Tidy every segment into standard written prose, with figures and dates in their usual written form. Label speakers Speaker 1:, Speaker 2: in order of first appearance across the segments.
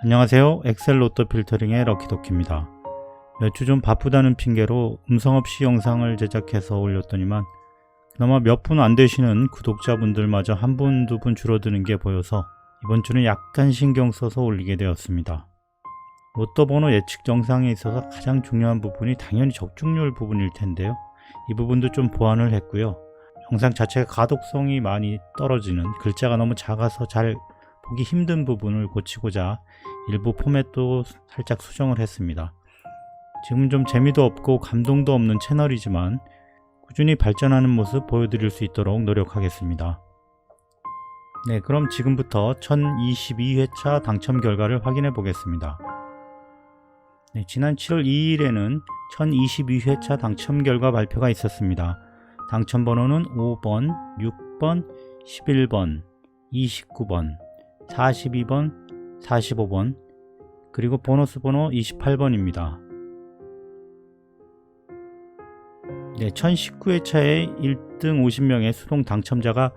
Speaker 1: 안녕하세요. 엑셀 로또 필터링의 럭키도키입니다. 몇 주 좀 바쁘다는 핑계로 음성 없이 영상을 제작해서 올렸더니만 그나마 몇 분 안 되시는 구독자분들마저 한 분, 두 분 줄어드는 게 보여서 이번 주는 약간 신경 써서 올리게 되었습니다. 로또 번호 예측 영상에 있어서 가장 중요한 부분이 당연히 적중률 부분일 텐데요. 이 부분도 좀 보완을 했고요. 영상 자체가 가독성이 많이 떨어지는, 글자가 너무 작아서 잘 보기 힘든 부분을 고치고자 일부 포맷도 살짝 수정을 했습니다. 지금 좀 재미도 없고 감동도 없는 채널이지만 꾸준히 발전하는 모습 보여드릴 수 있도록 노력하겠습니다. 네, 그럼 지금부터 1022회차 당첨 결과를 확인해 보겠습니다. 네, 지난 7월 2일에는 1022회차 당첨 결과 발표가 있었습니다. 당첨 번호는 5번, 6번, 11번, 29번, 42번, 45번, 그리고 보너스 번호 28번입니다. 네, 1019회차에 1등 50명의 수동 당첨자가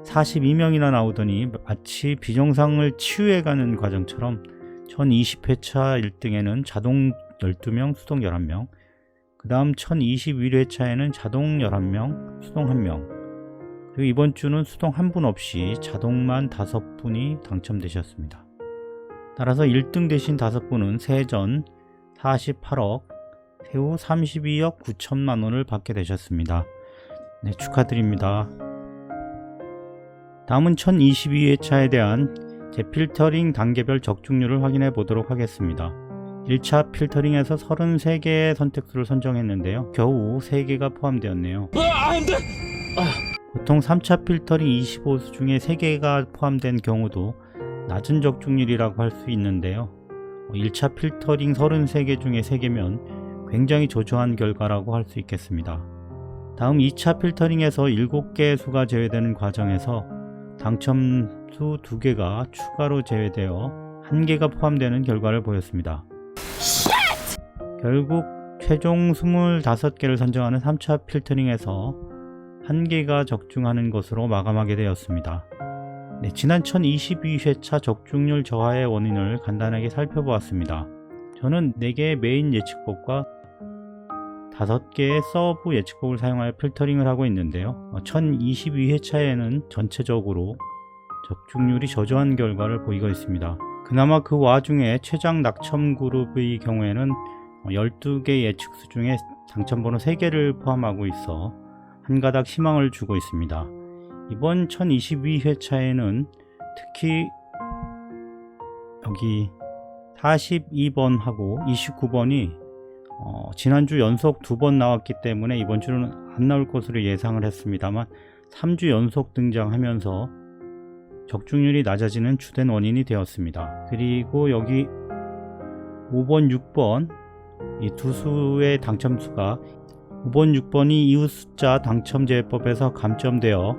Speaker 1: 42명이나 나오더니 마치 비정상을 치유해가는 과정처럼 1020회차 1등에는 자동 12명, 수동 11명, 그 다음 1021회차에는 자동 11명, 수동 1명, 그리고 이번 주는 수동 한 분 없이 자동만 5분이 당첨되셨습니다. 따라서 1등 되신 5분은 세전 48억, 세후 32억 9천만 원을 받게 되셨습니다. 네, 축하드립니다. 다음은 1022회차에 대한 재필터링 단계별 적중률을 확인해 보도록 하겠습니다. 1차 필터링에서 33개의 선택수를 선정했는데요. 겨우 3개가 포함되었네요. 보통 3차 필터링 25수 중에 3개가 포함된 경우도 낮은 적중률이라고 할 수 있는데요. 1차 필터링 33개 중에 3개면 굉장히 저조한 결과라고 할 수 있겠습니다. 다음 2차 필터링에서 7개의 수가 제외되는 과정에서 당첨수 2개가 추가로 제외되어 1개가 포함되는 결과를 보였습니다. 결국 최종 25개를 선정하는 3차 필터링에서 1개가 적중하는 것으로 마감하게 되었습니다. 네, 지난 1022회차 적중률 저하의 원인을 간단하게 살펴보았습니다. 저는 4개의 메인 예측법과 5개의 서브 예측법을 사용하여 필터링을 하고 있는데요. 1022회차에는 전체적으로 적중률이 저조한 결과를 보이고 있습니다. 그나마 그 와중에 최장 낙첨 그룹의 경우에는 12개 예측수 중에 당첨번호 3개를 포함하고 있어 한 가닥 희망을 주고 있습니다. 이번 1022회차에는 특히 여기 42번하고 29번이 지난주 연속 2번 나왔기 때문에 이번 주는 안 나올 것으로 예상을 했습니다만 3주 연속 등장하면서 적중률이 낮아지는 주된 원인이 되었습니다. 그리고 여기 5번, 6번 이 두 수의 당첨수가 5번, 6번이 이웃 숫자 당첨제외법에서 감점되어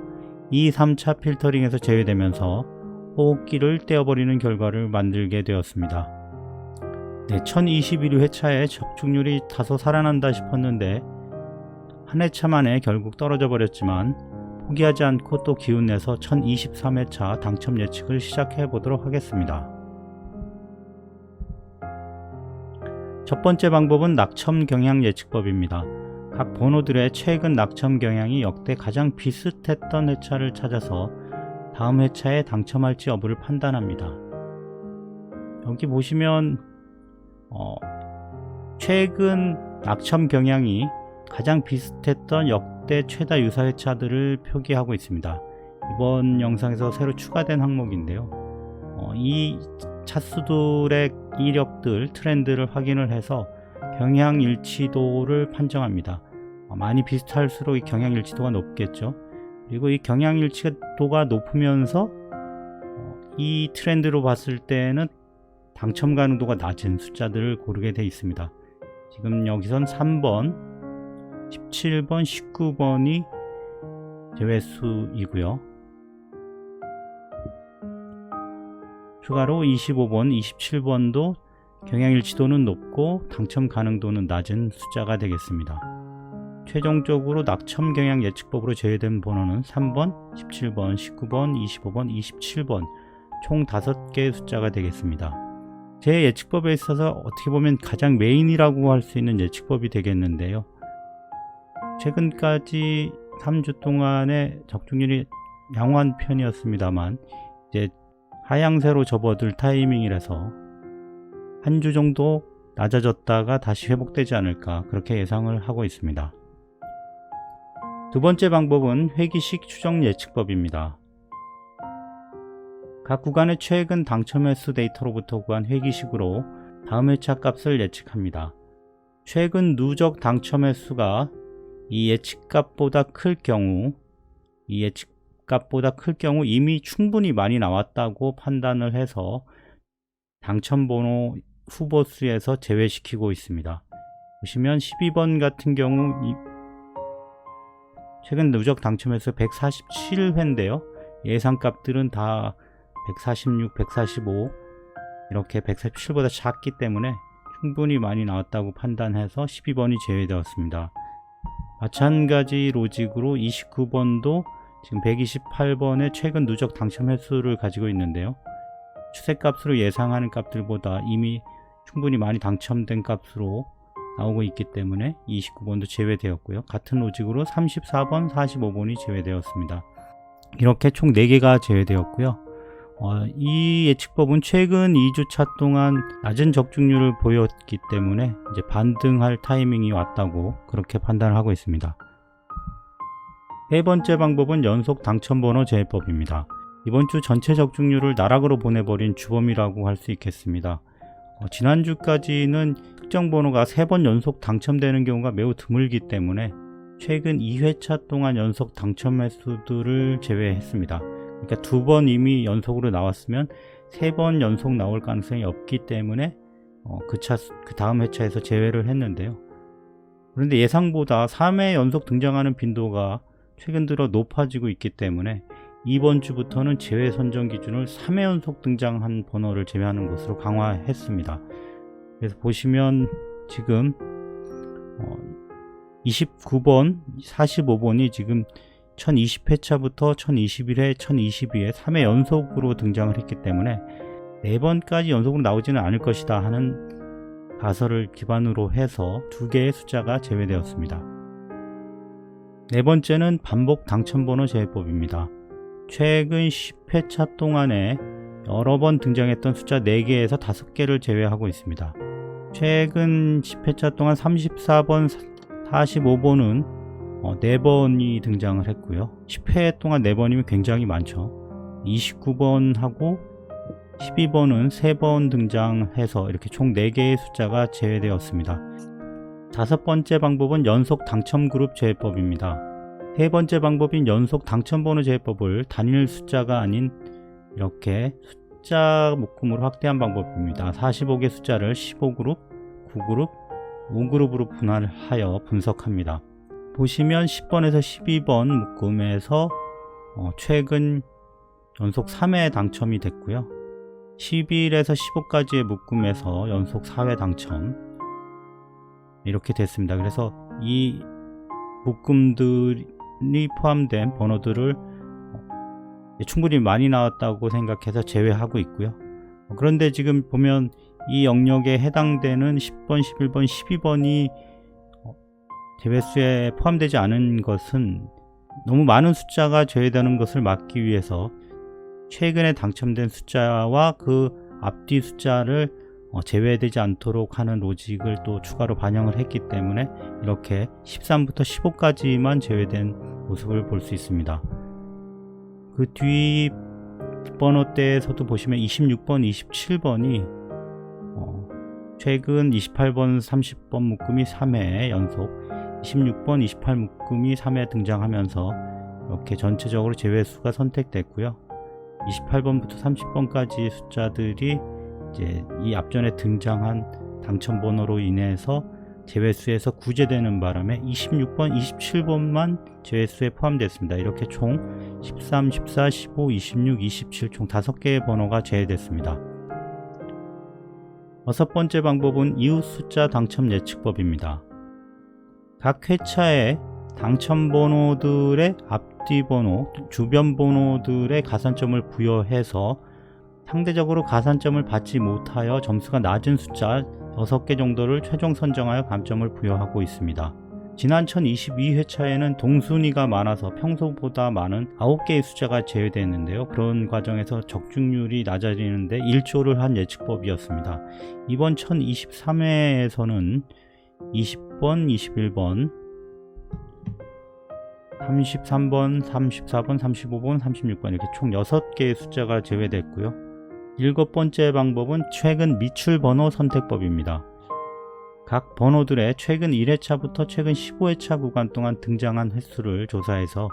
Speaker 1: 2, 3차 필터링에서 제외되면서 호흡기를 떼어버리는 결과를 만들게 되었습니다. 네, 1021회차에 적중률이 다소 살아난다 싶었는데 한 회차 만에 결국 떨어져 버렸지만 포기하지 않고 또 기운내서 1023회차 당첨 예측을 시작해 보도록 하겠습니다. 첫 번째 방법은 낙첨 경향 예측법입니다. 각 번호들의 최근 낙첨 경향이 역대 가장 비슷했던 회차를 찾아서 다음 회차에 당첨할지 여부를 판단합니다. 여기 보시면 최근 낙첨 경향이 가장 비슷했던 역대 최다 유사 회차들을 표기하고 있습니다. 이번 영상에서 새로 추가된 항목인데요. 이 차수들의 이력들, 트렌드를 확인을 해서 경향 일치도를 판정합니다. 많이 비슷할수록 이 경향 일치도가 높겠죠. 그리고 이 경향 일치도가 높으면서 이 트렌드로 봤을 때는 당첨 가능도가 낮은 숫자들을 고르게 되어 있습니다. 지금 여기선 3번, 17번, 19번이 제외수이고요. 추가로 25번, 27번도 경향일치도는 높고 당첨 가능도는 낮은 숫자가 되겠습니다. 최종적으로 낙첨 경향 예측법으로 제외된 번호는 3번, 17번, 19번, 25번, 27번 총 5개의 숫자가 되겠습니다. 제 예측법에 있어서 어떻게 보면 가장 메인이라고 할 수 있는 예측법이 되겠는데요. 최근까지 3주 동안의 적중률이 양호한 편이었습니다만 이제 하향세로 접어들 타이밍이라서 한 주 정도 낮아졌다가 다시 회복되지 않을까 그렇게 예상을 하고 있습니다. 두 번째 방법은 회기식 추정 예측법입니다. 각 구간의 최근 당첨 횟수 데이터로부터 구한 회기식으로 다음 회차 값을 예측합니다. 최근 누적 당첨 횟수가 이 예측값보다 클 경우 이미 충분히 많이 나왔다고 판단을 해서 당첨번호 후보 수에서 제외시키고 있습니다. 보시면 12번 같은 경우 최근 누적 당첨 횟수 147회인데요. 예상값들은 다 146, 145 이렇게 147보다 작기 때문에 충분히 많이 나왔다고 판단해서 12번이 제외되었습니다. 마찬가지 로직으로 29번도 지금 128번의 최근 누적 당첨 횟수를 가지고 있는데요. 추세값으로 예상하는 값들보다 이미 충분히 많이 당첨된 값으로 나오고 있기 때문에 29번도 제외되었고요. 같은 로직으로 34번, 45번이 제외되었습니다. 이렇게 총 4개가 제외되었고요. 이 예측법은 최근 2주차 동안 낮은 적중률을 보였기 때문에 이제 반등할 타이밍이 왔다고 그렇게 판단을 하고 있습니다. 세 번째 방법은 연속 당첨번호 제외법입니다. 이번 주 전체 적중률을 나락으로 보내버린 주범이라고 할 수 있겠습니다. 지난주까지는 특정 번호가 3번 연속 당첨되는 경우가 매우 드물기 때문에 최근 2회차 동안 연속 당첨 횟수들을 제외했습니다. 그러니까 2번 이미 연속으로 나왔으면 3번 연속 나올 가능성이 없기 때문에 그 다음 회차에서 제외를 했는데요. 그런데 예상보다 3회 연속 등장하는 빈도가 최근 들어 높아지고 있기 때문에 이번 주부터는 제외 선정 기준을 3회 연속 등장한 번호를 제외하는 것으로 강화했습니다. 그래서 보시면 지금 29번, 45번이 지금 1020회차부터 1021회, 1022회 3회 연속으로 등장을 했기 때문에 4번까지 연속으로 나오지는 않을 것이다 하는 가설을 기반으로 해서 2개의 숫자가 제외되었습니다. 네 번째는 반복 당첨번호 제외법입니다. 최근 10회차 동안에 여러 번 등장했던 숫자 4개에서 5개를 제외하고 있습니다. 최근 10회차 동안 34번, 45번은 4번이 등장을 했고요. 10회 동안 4번이면 굉장히 많죠. 29번하고 12번은 3번 등장해서 이렇게 총 4개의 숫자가 제외되었습니다. 다섯 번째 방법은 연속 당첨 그룹 제외법입니다. 세 번째 방법인 연속 당첨번호 제외법을 단일 숫자가 아닌 이렇게 숫자 묶음으로 확대한 방법입니다. 45개 숫자를 15그룹, 9그룹, 5그룹으로 분할하여 분석합니다. 보시면 10번에서 12번 묶음에서 최근 연속 3회 당첨이 됐고요. 11에서 15까지의 묶음에서 연속 4회 당첨 이렇게 됐습니다. 그래서 이 묶음들이 포함된 번호들을 충분히 많이 나왔다고 생각해서 제외하고 있고요. 그런데 지금 보면 이 영역에 해당되는 10번, 11번, 12번이 제외수에 포함되지 않은 것은 너무 많은 숫자가 제외되는 것을 막기 위해서 최근에 당첨된 숫자와 그 앞뒤 숫자를 제외되지 않도록 하는 로직을 또 추가로 반영을 했기 때문에 이렇게 13부터 15까지만 제외된 모습을 볼 수 있습니다. 그 뒤 번호대에서도 보시면 26번, 27번이 최근 28번, 30번 묶음이 3회 연속 26번, 28 묶음이 3회 등장하면서 이렇게 전체적으로 제외수가 선택됐고요. 28번부터 30번까지 숫자들이 이제 이 앞전에 등장한 당첨번호로 인해서 제외수에서 구제되는 바람에 26번, 27번만 제외수에 포함됐습니다. 이렇게 총 13, 14, 15, 26, 27 총 5개의 번호가 제외됐습니다. 여섯 번째 방법은 이웃 숫자 당첨 예측법입니다. 각 회차의 당첨 번호들의 앞뒤 번호, 주변 번호들의 가산점을 부여해서 상대적으로 가산점을 받지 못하여 점수가 낮은 숫자 6개 정도를 최종 선정하여 감점을 부여하고 있습니다. 지난 1022회차에는 동순위가 많아서 평소보다 많은 9개의 숫자가 제외됐는데요. 그런 과정에서 적중률이 낮아지는데 일조를 한 예측법이었습니다. 이번 1023회에서는 20번, 21번, 33번, 34번, 35번, 36번 이렇게 총 6개의 숫자가 제외됐고요. 7번째 방법은 최근 미출 번호 선택법입니다. 각 번호들의 최근 1회차부터 최근 15회차 구간 동안 등장한 횟수를 조사해서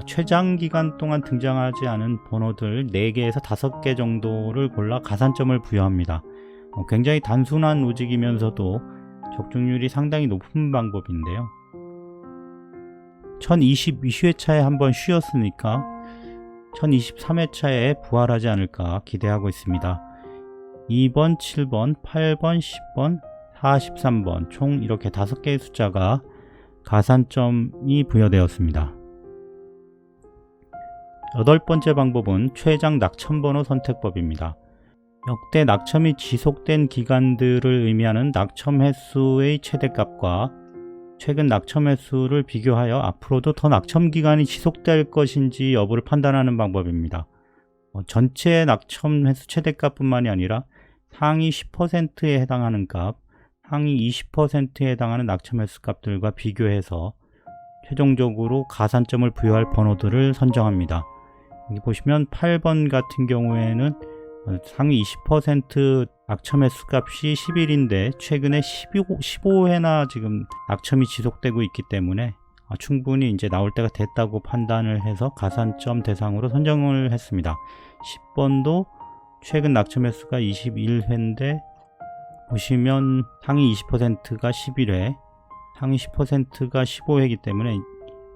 Speaker 1: 최장 기간 동안 등장하지 않은 번호들 4개에서 5개 정도를 골라 가산점을 부여합니다. 굉장히 단순한 로직이면서도 적중률이 상당히 높은 방법인데요. 1022회차에 한번 쉬었으니까 1023회차에 부활하지 않을까 기대하고 있습니다. 2번, 7번, 8번, 10번, 43번 총 이렇게 5개의 숫자가 가산점이 부여되었습니다. 8번째 방법은 최장 낙첨번호 선택법입니다. 역대 낙첨이 지속된 기간들을 의미하는 낙첨 횟수의 최대값과 최근 낙첨 횟수를 비교하여 앞으로도 더 낙첨 기간이 지속될 것인지 여부를 판단하는 방법입니다. 전체 낙첨 횟수 최대값뿐만이 아니라 상위 10%에 해당하는 값, 상위 20%에 해당하는 낙첨 횟수 값들과 비교해서 최종적으로 가산점을 부여할 번호들을 선정합니다. 여기 보시면 8번 같은 경우에는 상위 20% 낙첨 횟수 값이 11인데 최근에 15회나 지금 낙첨이 지속되고 있기 때문에 충분히 이제 나올 때가 됐다고 판단을 해서 가산점 대상으로 선정을 했습니다. 10번도 최근 낙첨 횟수가 21회인데 보시면 상위 20%가 11회, 상위 10%가 15회이기 때문에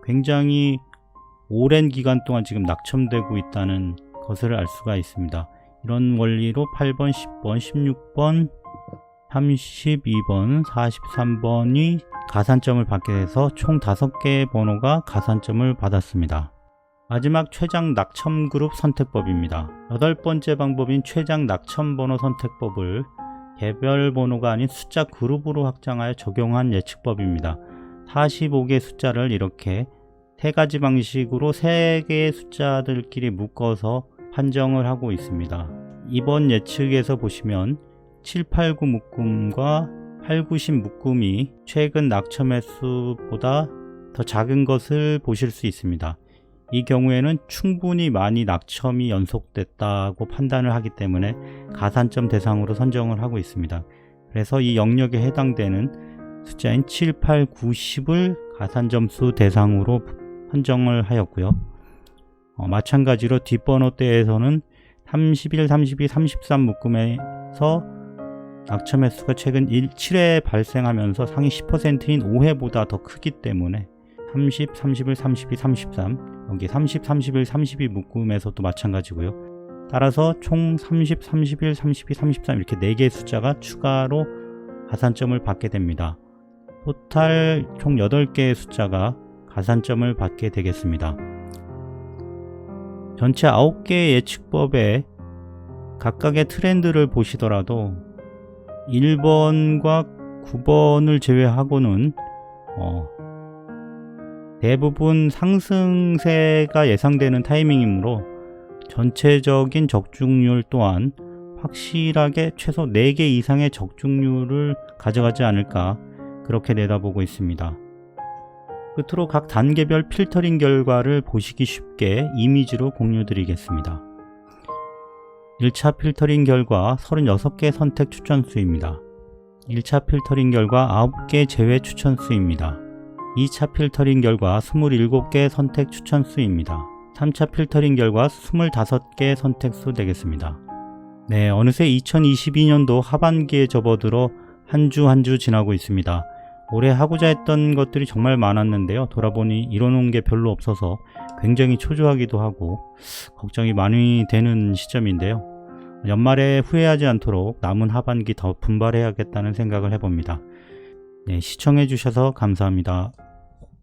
Speaker 1: 굉장히 오랜 기간 동안 지금 낙첨되고 있다는 것을 알 수가 있습니다. 이런 원리로 8번, 10번, 16번, 32번, 43번이 가산점을 받게 돼서 총 5개의 번호가 가산점을 받았습니다. 마지막 최장 낙첨 그룹 선택법입니다. 8번째 방법인 최장 낙첨 번호 선택법을 개별 번호가 아닌 숫자 그룹으로 확장하여 적용한 예측법입니다. 45개의 숫자를 이렇게 3가지 방식으로 3개의 숫자들끼리 묶어서 판정을 하고 있습니다. 이번 예측에서 보시면 7, 8, 9 묶음과 8, 9, 10 묶음이 최근 낙첨 횟수보다 더 작은 것을 보실 수 있습니다. 이 경우에는 충분히 많이 낙첨이 연속됐다고 판단을 하기 때문에 가산점 대상으로 선정을 하고 있습니다. 그래서 이 영역에 해당되는 숫자인 7, 8, 9, 10을 가산점수 대상으로 선정을 하였고요. 마찬가지로 뒷번호대에서는 31, 32, 33 묶음에서 낙첨 횟수가 최근 7회 발생하면서 상위 10%인 5회보다 더 크기 때문에 30, 31, 32, 33 여기 30, 31, 32 묶음에서도 마찬가지고요. 따라서 총 30, 31, 32, 33 이렇게 4개의 숫자가 추가로 가산점을 받게 됩니다. 토탈 총 8개의 숫자가 가산점을 받게 되겠습니다. 전체 9개의 예측법의 각각의 트렌드를 보시더라도 1번과 9번을 제외하고는 대부분 상승세가 예상되는 타이밍이므로 전체적인 적중률 또한 확실하게 최소 4개 이상의 적중률을 가져가지 않을까 그렇게 내다보고 있습니다. 끝으로 각 단계별 필터링 결과를 보시기 쉽게 이미지로 공유드리겠습니다. 1차 필터링 결과 36개 선택 추천수입니다. 1차 필터링 결과 9개 제외 추천수입니다. 2차 필터링 결과 27개 선택 추천수입니다. 3차 필터링 결과 25개 선택수 되겠습니다. 네, 어느새 2022년도 하반기에 접어들어 한 주 한 주 지나고 있습니다. 올해 하고자 했던 것들이 정말 많았는데요. 돌아보니 이뤄놓은 게 별로 없어서 굉장히 초조하기도 하고 걱정이 많이 되는 시점인데요. 연말에 후회하지 않도록 남은 하반기 더 분발해야겠다는 생각을 해봅니다. 네, 시청해 주셔서 감사합니다.